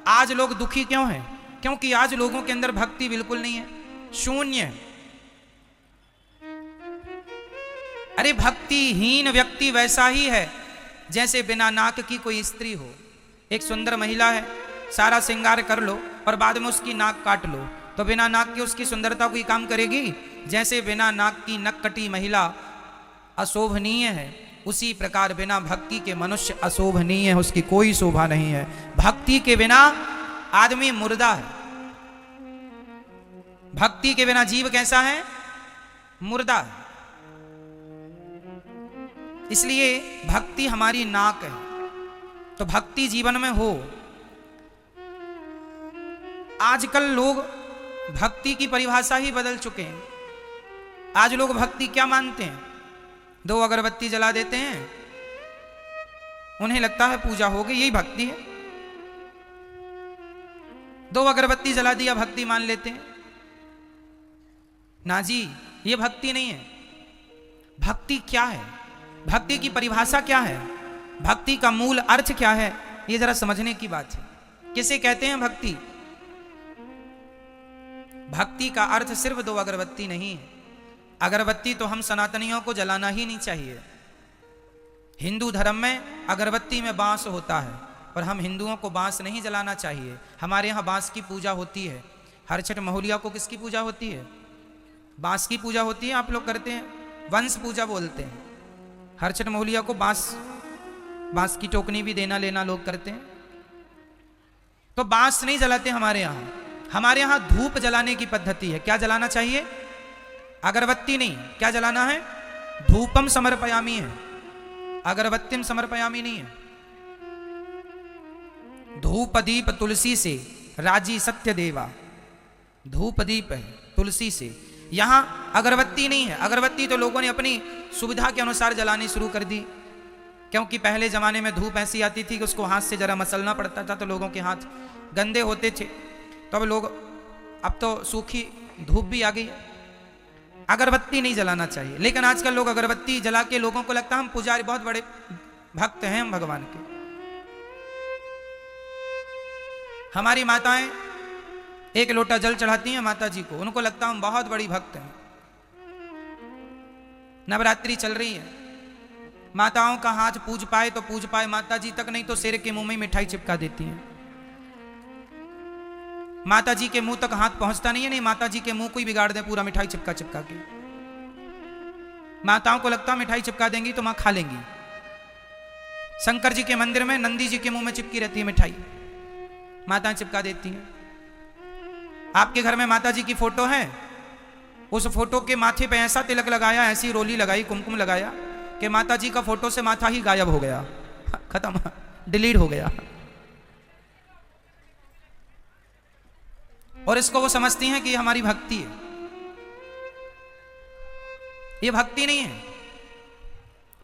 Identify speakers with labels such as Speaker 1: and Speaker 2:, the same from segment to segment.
Speaker 1: आज लोग दुखी क्यों हैं? क्योंकि आज लोगों के अंदर भक्ति बिल्कुल नहीं है, शून्य है। अरे भक्तिहीन व्यक्ति वैसा ही है जैसे बिना नाक की कोई स्त्री हो। एक सुंदर महिला है, सारा श्रृंगार कर लो और बाद में उसकी नाक काट लो, तो बिना नाक के उसकी सुंदरता कोई काम करेगी? जैसे बिना नाक की नक कटी महिला अशोभनीय है, उसी प्रकार बिना भक्ति के मनुष्य अशोभनीय है, उसकी कोई शोभा नहीं है। भक्ति के बिना आदमी मुर्दा है। भक्ति के बिना जीव कैसा है? मुर्दा है। इसलिए भक्ति हमारी नाक है। तो भक्ति जीवन में हो। आजकल लोग भक्ति की परिभाषा ही बदल चुके हैं। आज लोग भक्ति क्या मानते हैं? 2 अगरबत्ती जला देते हैं, उन्हें लगता है पूजा हो गई, यही भक्ति है। 2 अगरबत्ती जला दिया, भक्ति मान लेते हैं। ना जी, ये भक्ति नहीं है। भक्ति क्या है? भक्ति की परिभाषा क्या है? भक्ति का मूल अर्थ क्या है? ये जरा समझने की बात है। किसे कहते हैं भक्ति? भक्ति का अर्थ सिर्फ 2 अगरबत्ती नहीं है। अगरबत्ती तो हम सनातनियों को जलाना ही नहीं चाहिए। हिंदू धर्म में अगरबत्ती में बांस होता है और हम हिंदुओं को बांस नहीं जलाना चाहिए। हमारे यहाँ बांस की पूजा होती है। हर छठ महुलिया को किसकी पूजा होती है? बांस की पूजा होती है। आप लोग करते हैं, वंश पूजा बोलते हैं। हर छठ महुलिया को बांस की टोकनी भी देना लेना लोग करते हैं। तो बांस नहीं जलाते हमारे यहाँ। हमारे यहाँ धूप जलाने की पद्धति है। क्या जलाना चाहिए? अगरबत्ती नहीं। क्या जलाना है? धूपम समर्पयामी है, अगरबत्तिम समर्पयामी नहीं है। धूप दीप तुलसी से राजी सत्य देवा। धूप दीप है तुलसी से। यहां अगरबत्ती नहीं है। अगरबत्ती तो लोगों ने अपनी सुविधा के अनुसार जलानी शुरू कर दी, क्योंकि पहले जमाने में धूप ऐसी आती थी कि उसको हाथ से जरा मसलना पड़ता था, तो लोगों के हाथ गंदे होते थे। तो अब तो सूखी धूप भी आ गई है। अगरबत्ती नहीं जलाना चाहिए। लेकिन आजकल लोग अगरबत्ती जला के लोगों को लगता है हम पुजारी, बहुत बड़े भक्त हैं हम भगवान के। हमारी माताएं एक लोटा जल चढ़ाती हैं माता जी को, उनको लगता हम बहुत बड़ी भक्त हैं। नवरात्रि चल रही है, माताओं का हाथ पूज पाए तो पूज पाए, माता जी तक नहीं तो शेर के मुंह में मिठाई चिपका देती हैं। माता जी के मुंह तक हाथ पहुंचता नहीं है। नहीं, माता जी के मुंह को ही बिगाड़ दे पूरा मिठाई चिपका चिपका के। माताओं को लगता मिठाई चिपका देंगी तो मां खा लेंगी। शंकर जी के मंदिर में नंदी जी के मुंह में चिपकी रहती है मिठाई, माताएं चिपका देती हैं। आपके घर में माता जी की फोटो है, उस फोटो के माथे पे ऐसा तिलक लगाया, ऐसी रोली लगाई, कुमकुम लगाया कि माता जी का फोटो से माथा ही गायब हो गया, खत्म, डिलीट हो गया। और इसको वो समझती हैं कि ये हमारी भक्ति है। ये भक्ति नहीं है,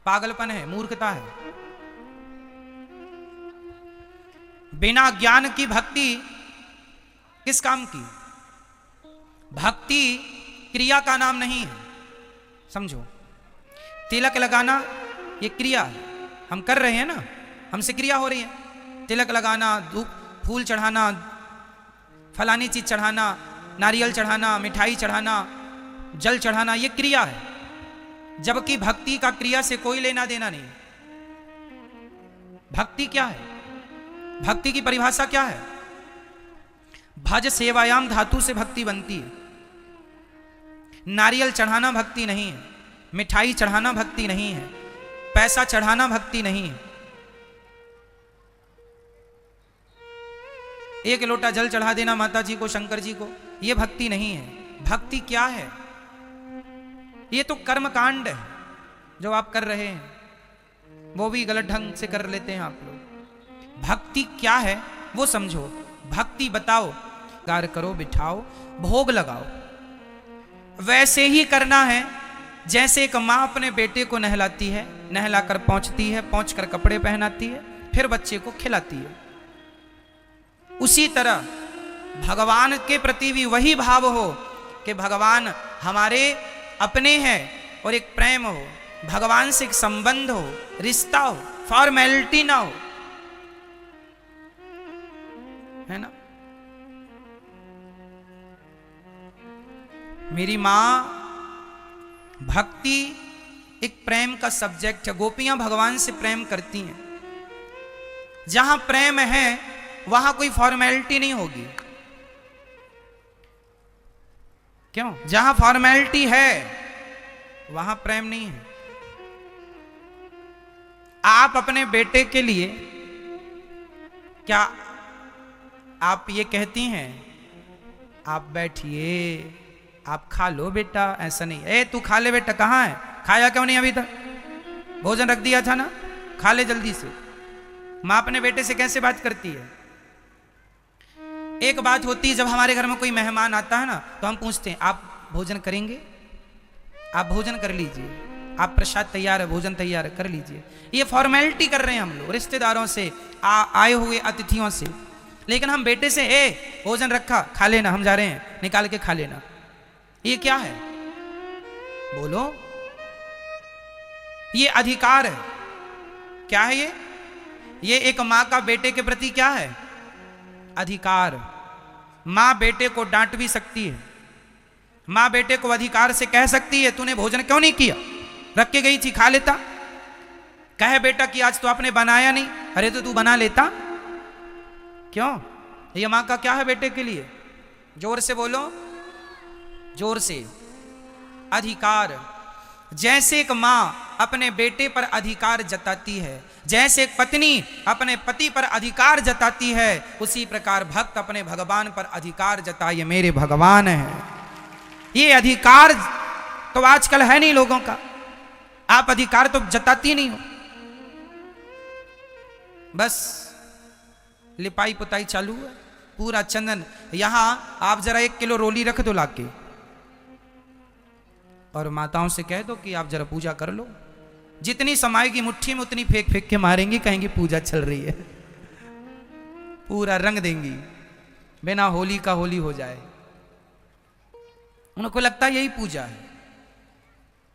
Speaker 1: पागलपन है, मूर्खता है। बिना ज्ञान की भक्ति किस काम की? भक्ति क्रिया का नाम नहीं है, समझो। तिलक लगाना ये क्रिया है, हम कर रहे हैं ना, हमसे क्रिया हो रही है। तिलक लगाना, धूप फूल चढ़ाना, फलानी चीज चढ़ाना, नारियल चढ़ाना, मिठाई चढ़ाना, जल चढ़ाना, ये क्रिया है। जबकि भक्ति का क्रिया से कोई लेना देना नहीं। भक्ति क्या है? भक्ति की परिभाषा क्या है? भज सेवायाम धातु से भक्ति बनती है। नारियल चढ़ाना भक्ति नहीं है, मिठाई चढ़ाना भक्ति नहीं है, पैसा चढ़ाना भक्ति नहीं है। एक लोटा जल चढ़ा देना माता जी को, शंकर जी को, यह भक्ति नहीं है। भक्ति क्या है? ये तो कर्म कांड है जो आप कर रहे हैं, वो भी गलत ढंग से कर लेते हैं आप लोग। भक्ति क्या है वो समझो। भक्ति बताओ, कार्य करो, बिठाओ, भोग लगाओ। वैसे ही करना है जैसे एक माँ अपने बेटे को नहलाती है, नहलाकर पहुंचती है, पहुंचकर कपड़े पहनाती है, फिर बच्चे को खिलाती है। उसी तरह भगवान के प्रति भी वही भाव हो कि भगवान हमारे अपने हैं और एक प्रेम हो, भगवान से एक संबंध हो, रिश्ता हो, फॉर्मेलिटी ना हो। है ना। मेरी मां भक्ति एक प्रेम का सब्जेक्ट है। गोपियां भगवान से प्रेम करती हैं। जहां प्रेम है वहां कोई फॉर्मेलिटी नहीं होगी। क्यों? जहां फॉर्मेलिटी है वहां प्रेम नहीं है। आप अपने बेटे के लिए क्या आप ये कहती हैं आप बैठिए आप खा लो बेटा? ऐसा नहीं। ए तू खा ले बेटा। कहां है? खाया क्यों नहीं अभी तक? भोजन रख दिया था ना, खा ले जल्दी से। मां अपने बेटे से कैसे बात करती है? एक बात होती है जब हमारे घर में कोई मेहमान आता है ना तो हम पूछते हैं आप भोजन करेंगे? आप भोजन कर लीजिए, आप प्रसाद तैयार है, भोजन तैयार है, कर लीजिए। ये फॉर्मेलिटी कर रहे हैं हम लोग रिश्तेदारों से, आए हुए अतिथियों से। लेकिन हम बेटे से भोजन रखा, खा लेना, हम जा रहे हैं, निकाल के खा लेना। ये क्या है? बोलो। ये अधिकार है। क्या है ये? ये एक मां का बेटे के प्रति क्या है? अधिकार। मां बेटे को डांट भी सकती है। मां बेटे को अधिकार से कह सकती है तूने भोजन क्यों नहीं किया? रख के गई थी, खा लेता। कहे बेटा कि आज तो आपने बनाया नहीं, अरे तो तू बना लेता। क्यों? ये मां का क्या है बेटे के लिए? जोर से बोलो, जोर से। अधिकार। जैसे एक मां अपने बेटे पर अधिकार जताती है, जैसे एक पत्नी अपने पति पर अधिकार जताती है, उसी प्रकार भक्त अपने भगवान पर अधिकार जताए, मेरे भगवान है। ये अधिकार तो आजकल है नहीं लोगों का। आप अधिकार तो जताती नहीं हो। बस लिपाई पुताई चालू है, पूरा चंदन। यहां आप जरा 1 किलो रोली रख दो लाके और माताओं से कह दो कि आप जरा पूजा कर लो। जितनी समाएगी मुट्ठी में उतनी फेंक फेंक के मारेंगी, कहेंगी पूजा चल रही है। पूरा रंग देंगी, बिना होली का होली हो जाए। उनको लगता है यही पूजा है।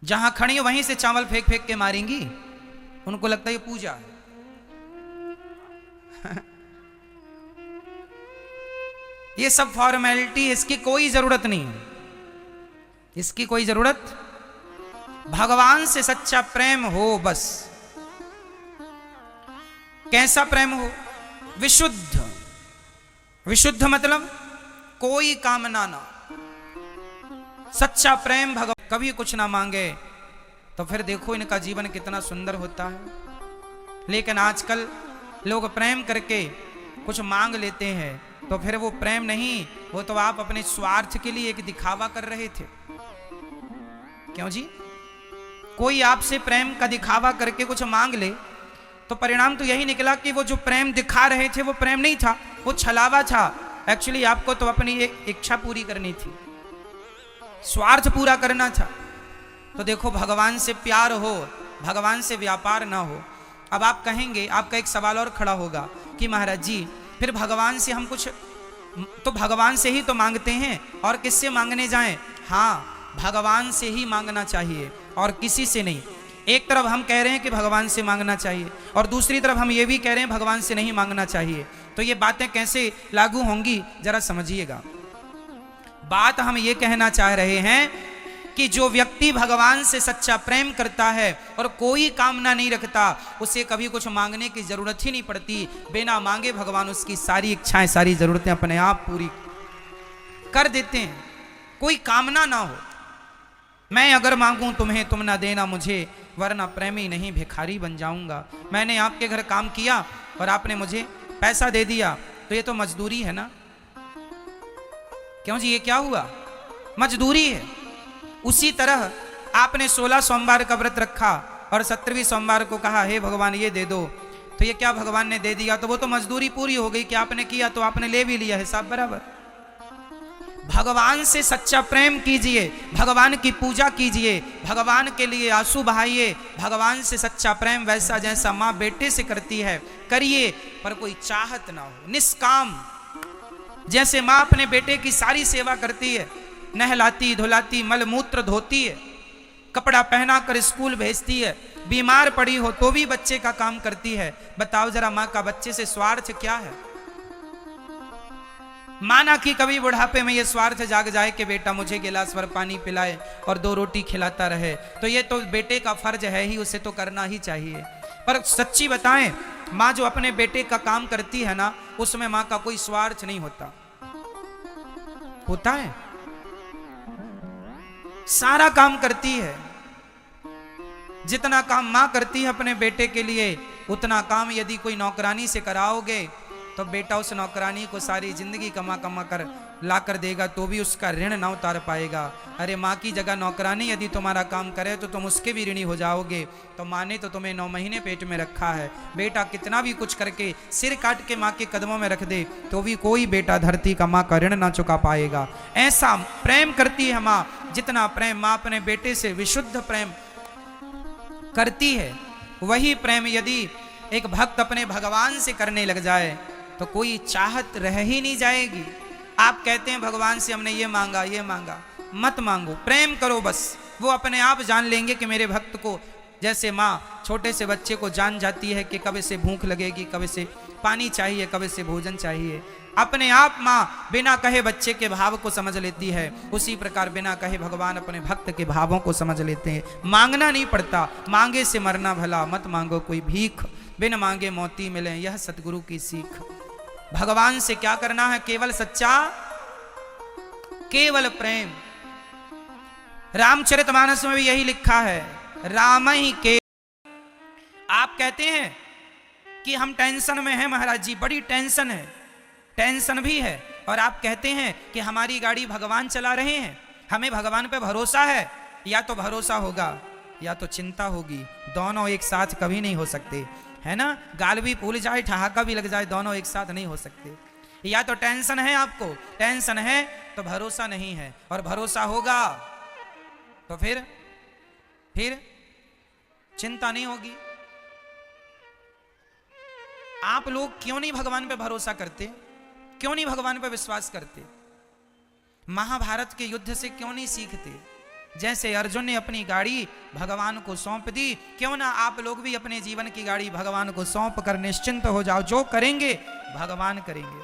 Speaker 1: जहां खड़ी वहीं से चावल फेंक फेंक के मारेंगी, उनको लगता है ये पूजा है। ये सब फॉर्मेलिटी, इसकी कोई जरूरत नहीं है। इसकी कोई जरूरत। भगवान से सच्चा प्रेम हो बस। कैसा प्रेम हो? विशुद्ध। विशुद्ध मतलब कोई कामना ना। सच्चा प्रेम भगवान कभी कुछ ना मांगे तो फिर देखो इनका जीवन कितना सुंदर होता है। लेकिन आजकल लोग प्रेम करके कुछ मांग लेते हैं तो फिर वो प्रेम नहीं, वो तो आप अपने स्वार्थ के लिए एक दिखावा कर रहे थे। क्यों जी? कोई आपसे प्रेम का दिखावा करके कुछ मांग ले तो परिणाम तो यही निकला कि वो जो प्रेम दिखा रहे थे वो प्रेम नहीं था, वो छलावा था। एक्चुअली आपको तो अपनी एक इच्छा पूरी करनी थी, स्वार्थ पूरा करना था। तो देखो भगवान से प्यार हो, भगवान से व्यापार ना हो। अब आप कहेंगे, आपका एक सवाल और खड़ा होगा कि महाराज जी फिर भगवान से हम कुछ तो भगवान से ही तो मांगते हैं और किससे मांगने जाएं? हाँ, भगवान से ही मांगना चाहिए और किसी से नहीं। एक तरफ हम कह रहे हैं कि भगवान से मांगना चाहिए और दूसरी तरफ हम ये भी कह रहे हैं भगवान से नहीं मांगना चाहिए। तो ये बातें कैसे लागू होंगी जरा समझिएगा। बात हम ये कहना चाह रहे हैं कि जो व्यक्ति भगवान से सच्चा प्रेम करता है और कोई कामना नहीं रखता, उसे कभी कुछ मांगने की जरूरत ही नहीं पड़ती। बिना मांगे भगवान उसकी सारी इच्छाएं, सारी जरूरतें अपने आप पूरी कर देते हैं। कोई कामना ना हो। मैं अगर मांगूं तुम्हें तुम ना देना मुझे, वरना प्रेमी नहीं भिखारी बन जाऊंगा। मैंने आपके घर काम किया और आपने मुझे पैसा दे दिया तो ये तो मजदूरी है ना। क्यों जी? ये क्या हुआ? मजदूरी है। उसी तरह आपने 16 सोमवार का व्रत रखा और 17वीं सोमवार को कहा हे भगवान ये दे दो, तो ये क्या भगवान ने दे दिया? तो वो तो मजदूरी पूरी हो गई कि आपने किया तो आपने ले भी लिया, हिसाब बराबर। भगवान से सच्चा प्रेम कीजिए, भगवान की पूजा कीजिए, भगवान के लिए आंसू बहाइए। भगवान से सच्चा प्रेम वैसा जैसा माँ बेटे से करती है करिए, पर कोई चाहत ना हो, निष्काम। जैसे माँ अपने बेटे की सारी सेवा करती है, नहलाती धुलाती, मल मूत्र धोती है, कपड़ा पहना कर स्कूल भेजती है, बीमार पड़ी हो तो भी बच्चे का काम करती है। बताओ जरा माँ का बच्चे से स्वार्थ क्या है? माना कि कभी बुढ़ापे में ये स्वार्थ जाग जाए कि बेटा मुझे गिलास भर पानी पिलाए और 2 रोटी खिलाता रहे, तो ये तो बेटे का फर्ज है ही, उसे तो करना ही चाहिए। पर सच्ची बताएं, माँ जो अपने बेटे का काम करती है ना, उसमें माँ का कोई स्वार्थ नहीं होता। होता है? सारा काम करती है। जितना काम माँ करती है अपने बेटे के लिए, उतना काम यदि कोई नौकरानी से कराओगे तो बेटा उस नौकरानी को सारी जिंदगी कमा कमा कर ला कर देगा तो भी उसका ऋण ना उतार पाएगा। अरे माँ की जगह नौकरानी यदि तुम्हारा काम करे तो तुम उसके भी ऋणी हो जाओगे। तो माँ ने तो तुम्हें 9 महीने पेट में रखा है, बेटा कितना भी कुछ करके सिर काट के माँ के कदमों में रख दे तो भी कोई बेटा धरती का माँ का ऋण ना चुका पाएगा। ऐसा प्रेम करती है माँ, जितना प्रेम माँ अपने बेटे से विशुद्ध प्रेम करती है, वही प्रेम यदि एक भक्त अपने भगवान से करने लग जाए तो कोई चाहत रह ही नहीं जाएगी। आप कहते हैं भगवान से हमने ये मांगा ये मांगा, मत मांगो, प्रेम करो बस। वो अपने आप जान लेंगे कि मेरे भक्त को, जैसे माँ छोटे से बच्चे को जान जाती है कि कब से भूख लगेगी, कब से पानी चाहिए, कब से भोजन चाहिए, अपने आप माँ बिना कहे बच्चे के भाव को समझ लेती है। उसी प्रकार बिना कहे भगवान अपने भक्त के भावों को समझ लेते हैं। मांगना नहीं पड़ता, मांगे से मरना भला, मत मांगो कोई भीख, बिन मांगे मोती मिले, यह सतगुरु की सीख। भगवान से क्या करना है? केवल सच्चा, केवल प्रेम। रामचरितमानस में भी यही लिखा है, राम ही के। आप कहते हैं कि हम टेंशन में हैं महाराज जी, बड़ी टेंशन है, टेंशन भी है, और आप कहते हैं कि हमारी गाड़ी भगवान चला रहे हैं, हमें भगवान पे भरोसा है। या तो भरोसा होगा या तो चिंता होगी, दोनों एक साथ कभी नहीं हो सकते, है ना। गाल भी फूल जाए, ठहाका भी लग जाए, दोनों एक साथ नहीं हो सकते। या तो टेंशन है आपको, टेंशन है तो भरोसा नहीं है, और भरोसा होगा तो फिर चिंता नहीं होगी। आप लोग क्यों नहीं भगवान पे भरोसा करते? क्यों नहीं भगवान पे विश्वास करते? महाभारत के युद्ध से क्यों नहीं सीखते? जैसे अर्जुन ने अपनी गाड़ी भगवान को सौंप दी, क्यों ना आप लोग भी अपने जीवन की गाड़ी भगवान को सौंप कर निश्चिंत हो जाओ, जो करेंगे भगवान करेंगे।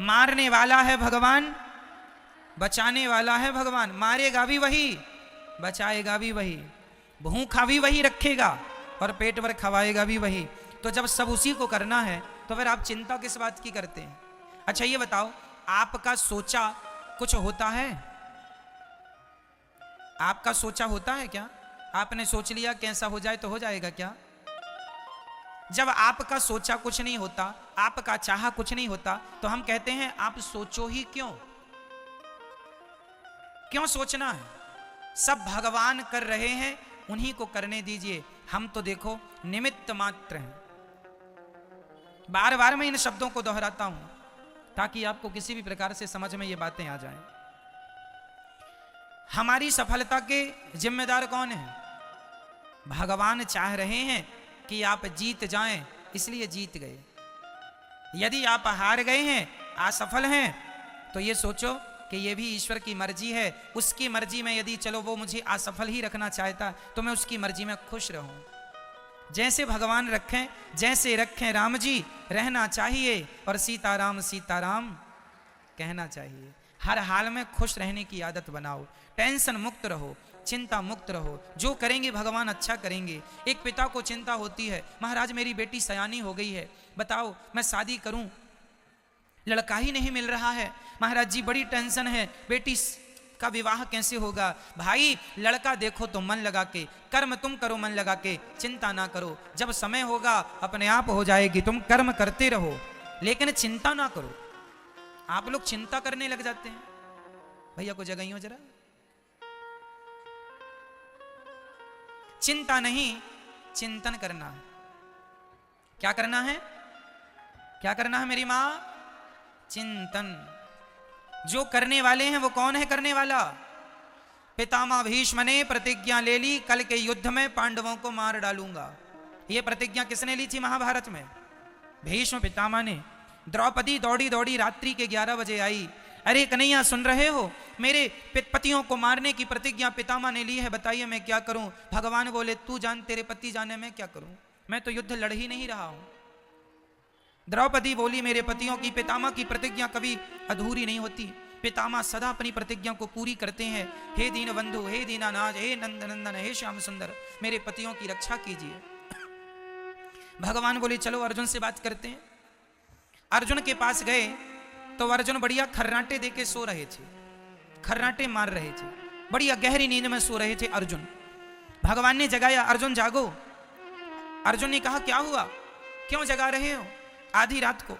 Speaker 1: मारने वाला है भगवान, बचाने वाला है भगवान। मारेगा भी वही, बचाएगा भी वही, भूखा भी वही रखेगा और पेट भर खवाएगा भी वही। तो जब सब उसी को करना है तो फिर आप चिंता किस बात की करते हैं? अच्छा ये बताओ, आपका सोचा कुछ होता है? आपका सोचा होता है क्या? आपने सोच लिया कैसा हो जाए तो हो जाएगा क्या? जब आपका सोचा कुछ नहीं होता, आपका चाहा कुछ नहीं होता, तो हम कहते हैं आप सोचो ही क्यों? क्यों सोचना है? सब भगवान कर रहे हैं, उन्हीं को करने दीजिए। हम तो देखो निमित्त मात्र हैं। बार बार मैं इन शब्दों को दोहराता हूं ताकि आपको किसी भी प्रकार से समझ में ये बातें आ जाएं। हमारी सफलता के जिम्मेदार कौन है? भगवान चाह रहे हैं कि आप जीत जाएं, इसलिए जीत गए। यदि आप हार गए हैं, असफल हैं, तो ये सोचो कि ये भी ईश्वर की मर्जी है। उसकी मर्जी में यदि चलो वो मुझे असफल ही रखना चाहता तो मैं उसकी मर्जी में खुश रहूं। जैसे भगवान रखें, जैसे रखें राम जी, रहना चाहिए, और सीताराम सीताराम कहना चाहिए। हर हाल में खुश रहने की आदत बनाओ, टेंशन मुक्त रहो, चिंता मुक्त रहो। जो करेंगे भगवान अच्छा करेंगे। एक पिता को चिंता होती है, महाराज मेरी बेटी सयानी हो गई है, बताओ मैं शादी करूं, लड़का ही नहीं मिल रहा है, महाराज जी बड़ी टेंशन है, बेटी का विवाह कैसे होगा। भाई लड़का देखो तो मन लगा के, कर्म तुम करो मन लगा के, चिंता ना करो, जब समय होगा अपने आप हो जाएगी। तुम कर्म करते रहो लेकिन चिंता ना करो। आप लोग चिंता करने लग जाते हैं। भैया को जगाइयो जरा। चिंता नहीं, चिंतन करना है। क्या करना है? क्या करना है मेरी मां? चिंतन। जो करने वाले हैं वो कौन है करने वाला? पितामह भीष्म ने प्रतिज्ञा ले ली, कल के युद्ध में पांडवों को मार डालूंगा। ये प्रतिज्ञा किसने ली थी महाभारत में? भीष्म पितामह ने। द्रौपदी दौड़ी दौड़ी रात्रि के 11 बजे आई, अरे कन्हैया सुन रहे हो, मेरे पतियों को मारने की प्रतिज्ञा पितामह ने ली है, बताइए मैं क्या करूं? भगवान बोले तू जान, तेरे पति जाने मैं क्या करूं, मैं तो युद्ध लड़ ही नहीं रहा हूं। द्रौपदी बोली, मेरे पतियों की पितामह की प्रतिज्ञा कभी अधूरी नहीं होती। पितामह सदा अपनी प्रतिज्ञा को पूरी करते हैं। हे दीन बंधु, हे दीनानाथ, हे नंद नंदन, हे श्याम सुंदर, मेरे पतियों की रक्षा कीजिए। भगवान बोले चलो अर्जुन से बात करते हैं। अर्जुन के पास गए तो अर्जुन बढ़िया खर्राटे दे के सो रहे थे, खर्राटे मार रहे थे, बढ़िया गहरी नींद में सो रहे थे अर्जुन। भगवान ने जगाया, अर्जुन जागो। अर्जुन ने कहा क्या हुआ, क्यों जगा रहे हो आधी रात को?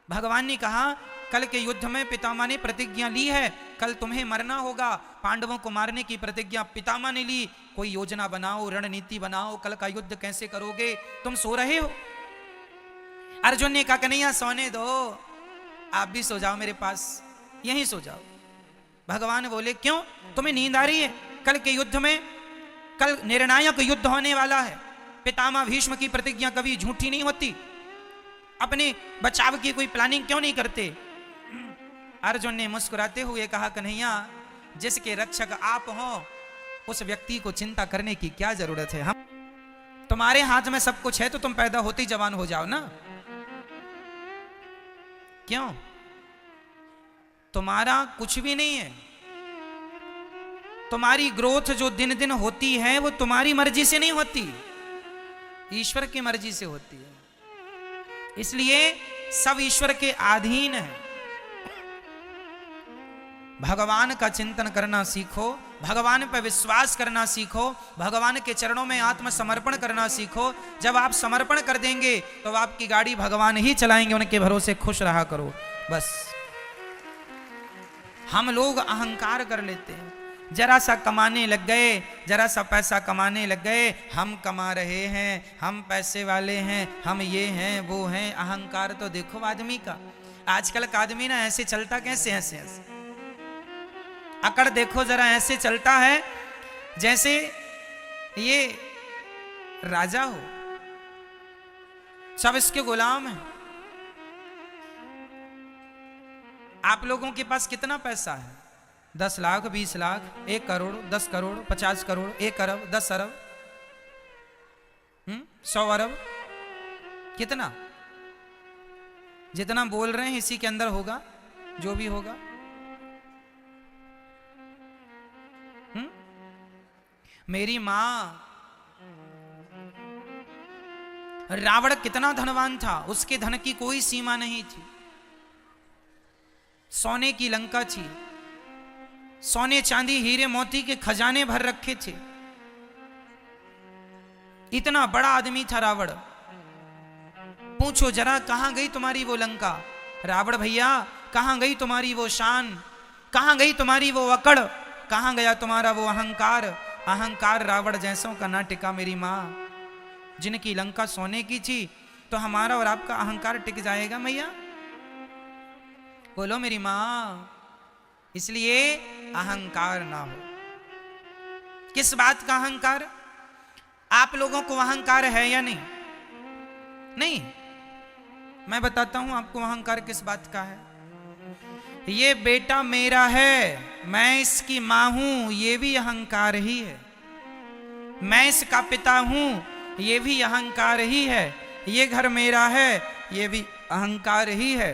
Speaker 1: भगवान ने कहा कल के युद्ध में पितामह ने प्रतिज्ञा ली है, कल तुम्हें मरना होगा। पांडवों को मारने की प्रतिज्ञा पितामह ने ली। कोई योजना बनाओ, रणनीति बनाओ, कल का युद्ध कैसे करोगे? तुम सो रहे हो। अर्जुन ने कहा कन्हैया सोने दो, आप भी सो जाओ मेरे पास, यहीं सो जाओ। भगवान बोले क्यों, तुम्हें नींद आ रही है? कल के युद्ध में, कल निर्णायक युद्ध होने वाला है। पितामह भीष्म की प्रतिज्ञा कभी झूठी नहीं होती। अपने बचाव की कोई प्लानिंग क्यों नहीं करते? अर्जुन ने मुस्कुराते हुए कहा कन्हैया, जिसके रक्षक आप हो उस व्यक्ति को चिंता करने की क्या जरूरत है? हम तुम्हारे हाथ में सब कुछ है, तो तुम पैदा होते ही जवान हो जाओ ना। क्यों? तुम्हारा कुछ भी नहीं है। तुम्हारी ग्रोथ जो दिन दिन होती है वो तुम्हारी मर्जी से नहीं होती, ईश्वर की मर्जी से होती है। इसलिए सब ईश्वर के अधीन है। भगवान का चिंतन करना सीखो, भगवान पर विश्वास करना सीखो, भगवान के चरणों में आत्मसमर्पण करना सीखो। जब आप समर्पण कर देंगे तो आपकी गाड़ी भगवान ही चलाएंगे। उनके भरोसे खुश रहा करो बस। हम लोग अहंकार कर लेते हैं, जरा सा कमाने लग गए, जरा सा पैसा कमाने लग गए, हम कमा रहे हैं, हम पैसे वाले हैं, हम ये हैं वो हैं। अहंकार तो देखो आदमी का, आजकल का आदमी ना ऐसे चलता कैसे, ऐसे ऐसे अकड़ देखो जरा, ऐसे चलता है जैसे ये राजा हो, सब इसके गुलाम हैं। आप लोगों के पास कितना पैसा है? 10 लाख, 20 लाख, 1 करोड़, 10 करोड़, 50 करोड़, 1 अरब, 10 अरब, 100 अरब, कितना? जितना बोल रहे हैं इसी के अंदर होगा जो भी होगा। मेरी मां, रावण कितना धनवान था, उसके धन की कोई सीमा नहीं थी। सोने की लंका थी, सोने चांदी हीरे मोती के खजाने भर रखे थे। इतना बड़ा आदमी था रावण। पूछो जरा कहां गई तुम्हारी वो लंका? रावण भैया कहां गई तुम्हारी वो शान? कहां गई तुम्हारी वो अकड़? कहां गया तुम्हारा वो अहंकार? अहंकार रावण जैसों का ना टिका मेरी मां। जिनकी लंका सोने की थी तो हमारा और आपका अहंकार टिक जाएगा मैया? बोलो मेरी मां। इसलिए अहंकार ना हो। किस बात का अहंकार? आप लोगों को अहंकार है या नहीं? नहीं, मैं बताता हूं आपको अहंकार किस बात का है। ये बेटा मेरा है, मैं इसकी मां हूं, ये भी अहंकार ही है। मैं इसका पिता हूं, ये भी अहंकार ही है। ये घर मेरा है, ये भी अहंकार ही है।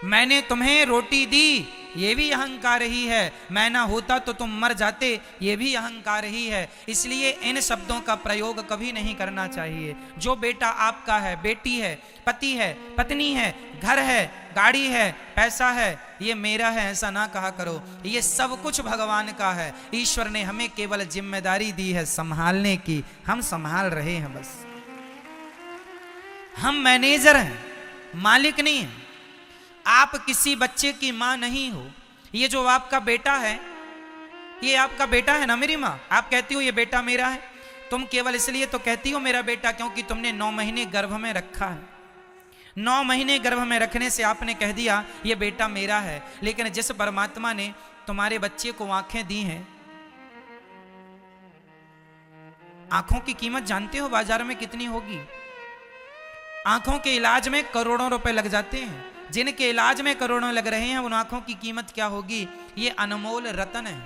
Speaker 1: मैंने तुम्हें रोटी दी, ये भी अहंकार ही है। मैं ना होता तो तुम मर जाते, ये भी अहंकार ही है। इसलिए इन शब्दों का प्रयोग कभी नहीं करना चाहिए। जो बेटा आपका है, बेटी है, पति है, पत्नी है, घर है, गाड़ी है, पैसा है, ये मेरा है ऐसा ना कहा करो। ये सब कुछ भगवान का है। ईश्वर ने हमें केवल जिम्मेदारी दी है संभालने की, हम संभाल रहे हैं बस। हम मैनेजर हैं, मालिक नहीं हैं। आप किसी बच्चे की मां नहीं हो। ये जो आपका बेटा है, ये आपका बेटा है ना मेरी मां। आप कहती हो ये बेटा मेरा है, तुम केवल इसलिए तो कहती हो मेरा बेटा क्योंकि तुमने 9 महीने गर्भ में रखा है। 9 महीने गर्भ में रखने से आपने कह दिया ये बेटा मेरा है। लेकिन जिस परमात्मा ने तुम्हारे बच्चे को आंखें दी हैं, आंखों की कीमत जानते हो बाजार में कितनी होगी? आंखों के इलाज में करोड़ों रुपए लग जाते हैं। जिनके इलाज में करोड़ों लग रहे हैं उन आंखों की कीमत क्या होगी? ये अनमोल रतन है।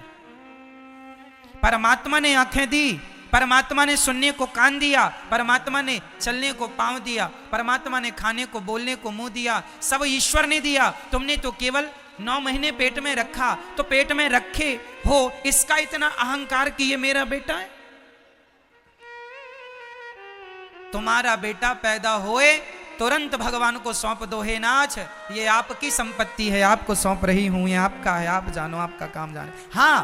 Speaker 1: परमात्मा ने आंखें दी परमात्मा ने सुनने को कान दिया, परमात्मा ने चलने को पांव दिया, परमात्मा ने खाने को बोलने को मुंह दिया, सब ईश्वर ने दिया। तुमने तो केवल 9 महीने पेट में रखा, तो पेट में रखे हो इसका इतना अहंकार कि ये मेरा बेटा है। तुम्हारा बेटा पैदा होए तुरंत भगवान को सौंप दो, हे नाथ ये आपकी संपत्ति है, आपको सौंप रही हूं, ये आपका है, आप जानो, आपका काम जानो। हाँ,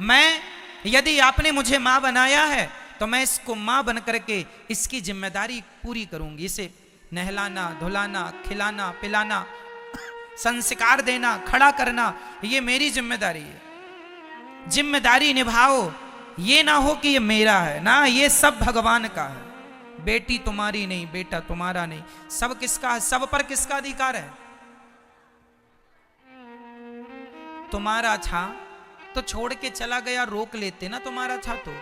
Speaker 1: मैं यदि आपने मुझे मां बनाया है तो मैं इसको मां बन करके इसकी जिम्मेदारी पूरी करूंगी। इसे नहलाना, धुलाना, खिलाना, पिलाना, संस्कार देना, खड़ा करना, ये मेरी जिम्मेदारी है। जिम्मेदारी निभाओ, ये ना हो कि ये मेरा है, ना, ये सब भगवान का है। बेटी तुम्हारी नहीं, बेटा तुम्हारा नहीं, सब किसका है? सब पर किसका अधिकार है? तुम्हारा था तो छोड़ के चला गया, रोक लेते ना तुम्हारा था तो।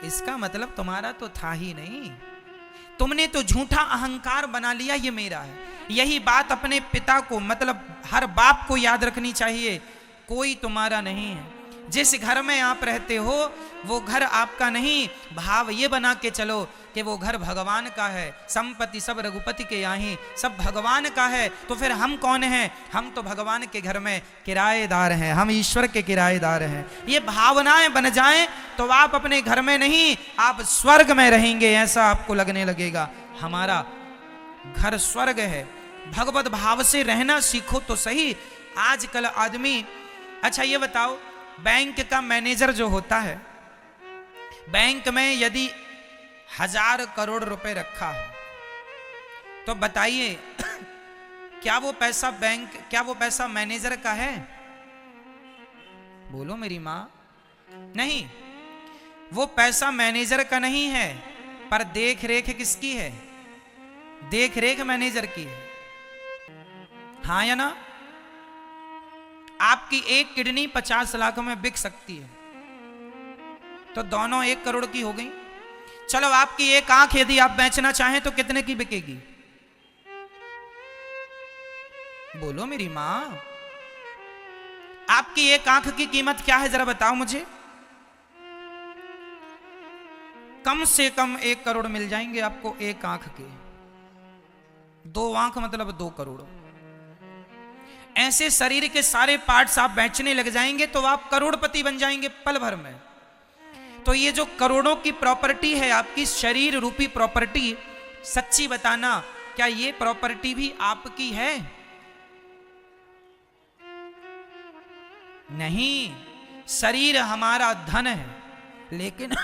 Speaker 1: इसका मतलब तुम्हारा तो था ही नहीं, तुमने तो झूठा अहंकार बना लिया ये मेरा है। यही बात अपने पिता को, मतलब हर बाप को याद रखनी चाहिए, कोई तुम्हारा नहीं है। जिस घर में आप रहते हो वो घर आपका नहीं, भाव ये बना के चलो कि वो घर भगवान का है। संपत्ति सब रघुपति के यहाँ, सब भगवान का है। तो फिर हम कौन हैं? हम तो भगवान के घर में किराएदार हैं, हम ईश्वर के किराएदार हैं। ये भावनाएं बन जाएं तो आप अपने घर में नहीं, आप स्वर्ग में रहेंगे, ऐसा आपको लगने लगेगा। हमारा घर स्वर्ग है। भगवत भाव से रहना सीखो तो सही। आजकल आदमी, अच्छा ये बताओ, बैंक का मैनेजर जो होता है, बैंक में यदि 1000 करोड़ रुपए रखा है तो बताइए क्या वो पैसा बैंक, क्या वो पैसा मैनेजर का है? बोलो मेरी मां। नहीं, वो पैसा मैनेजर का नहीं है, पर देख रेख किसकी है? देख रेख मैनेजर की है। हाँ या ना? आपकी एक किडनी 50 लाख में बिक सकती है, तो दोनों 1 करोड़ की हो गई। चलो आपकी एक आंख यदि आप बेचना चाहें तो कितने की बिकेगी? बोलो मेरी मां। आपकी एक आंख की कीमत क्या है जरा बताओ मुझे। कम से कम 1 करोड़ मिल जाएंगे आपको एक आंख के। 2 आंख मतलब 2 करोड़। ऐसे शरीर के सारे पार्ट्स आप बेचने लग जाएंगे तो आप करोड़पति बन जाएंगे पल भर में। तो ये जो करोड़ों की प्रॉपर्टी है, आपकी शरीर रूपी प्रॉपर्टी, सच्ची बताना क्या ये प्रॉपर्टी भी आपकी है? नहीं, शरीर हमारा धन है, लेकिन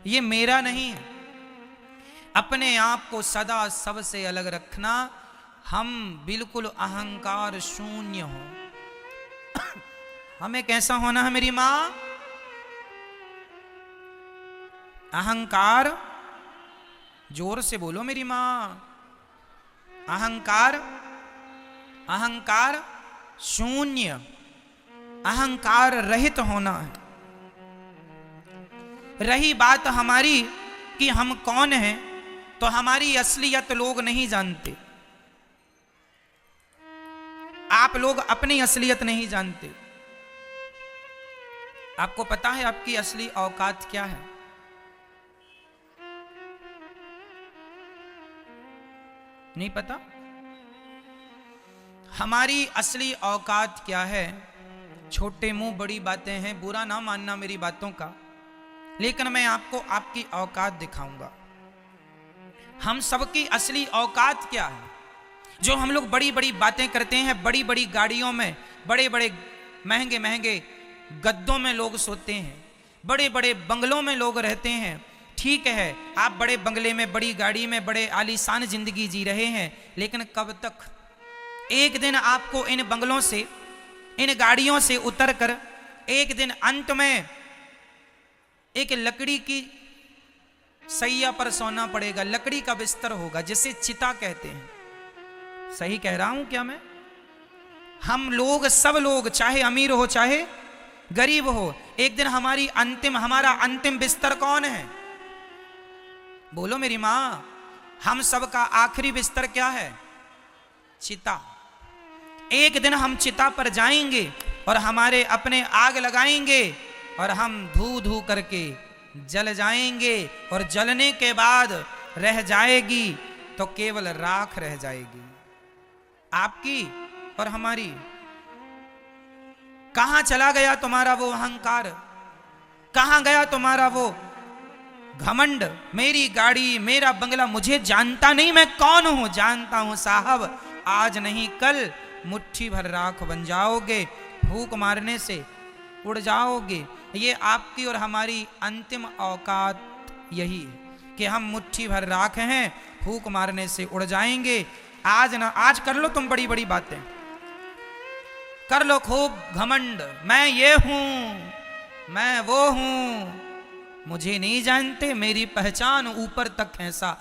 Speaker 1: ये मेरा नहीं है। अपने आप को सदा सबसे अलग रखना, हम बिल्कुल अहंकार शून्य हो। हमें कैसा होना है मेरी मां? अहंकार, जोर से बोलो मेरी मां। अहंकार, अहंकार शून्य, अहंकार रहित होना है। रही बात हमारी कि हम कौन हैं, तो हमारी असलियत लोग नहीं जानते। आप लोग अपनी असलियत नहीं जानते। आपको पता है आपकी असली औकात क्या है? नहीं पता? हमारी असली औकात क्या है? छोटे मुंह बड़ी बातें हैं, बुरा ना मानना मेरी बातों का, लेकिन मैं आपको आपकी औकात दिखाऊंगा। हम सबकी असली औकात क्या है? जो हम लोग बड़ी बड़ी बातें करते हैं, बड़ी बड़ी गाड़ियों में, बड़े बड़े महंगे महंगे गद्दों में लोग सोते हैं, बड़े बड़े बंगलों में लोग रहते हैं। ठीक है, आप बड़े बंगले में, बड़ी गाड़ी में, बड़े आलीशान जिंदगी जी रहे हैं, लेकिन कब तक? एक दिन आपको इन बंगलों से, इन गाड़ियों से उतरकर एक दिन अंत में एक लकड़ी की सैया पर सोना पड़ेगा। लकड़ी का बिस्तर होगा जिसे चिता कहते हैं। सही कह रहा हूं क्या मैं? हम लोग, सब लोग, चाहे अमीर हो चाहे गरीब हो, एक दिन हमारा अंतिम बिस्तर कौन है? बोलो मेरी मां। हम सबका आखिरी बिस्तर क्या है? चिता। एक दिन हम चिता पर जाएंगे और हमारे अपने आग लगाएंगे और हम धू धू करके जल जाएंगे और जलने के बाद रह जाएगी तो केवल राख रह जाएगी, आपकी और हमारी। कहां चला गया तुम्हारा वो अहंकार, कहां गया तुम्हारा वो घमंड? मेरी गाड़ी, मेरा बंगला, मुझे जानता नहीं मैं कौन हूं? जानता हूं साहब, आज नहीं कल मुट्ठी भर राख बन जाओगे, फूंक मारने से उड़ जाओगे। ये आपकी और हमारी अंतिम औकात यही है कि हम मुट्ठी भर राख हैं, फूंक मारने से उड़ जाएंगे। आज ना, आज कर लो तुम बड़ी बड़ी बातें, कर लो खूब घमंड, मैं ये हूं, मैं वो हूं, मुझे नहीं जानते, मेरी पहचान ऊपर तक है सा।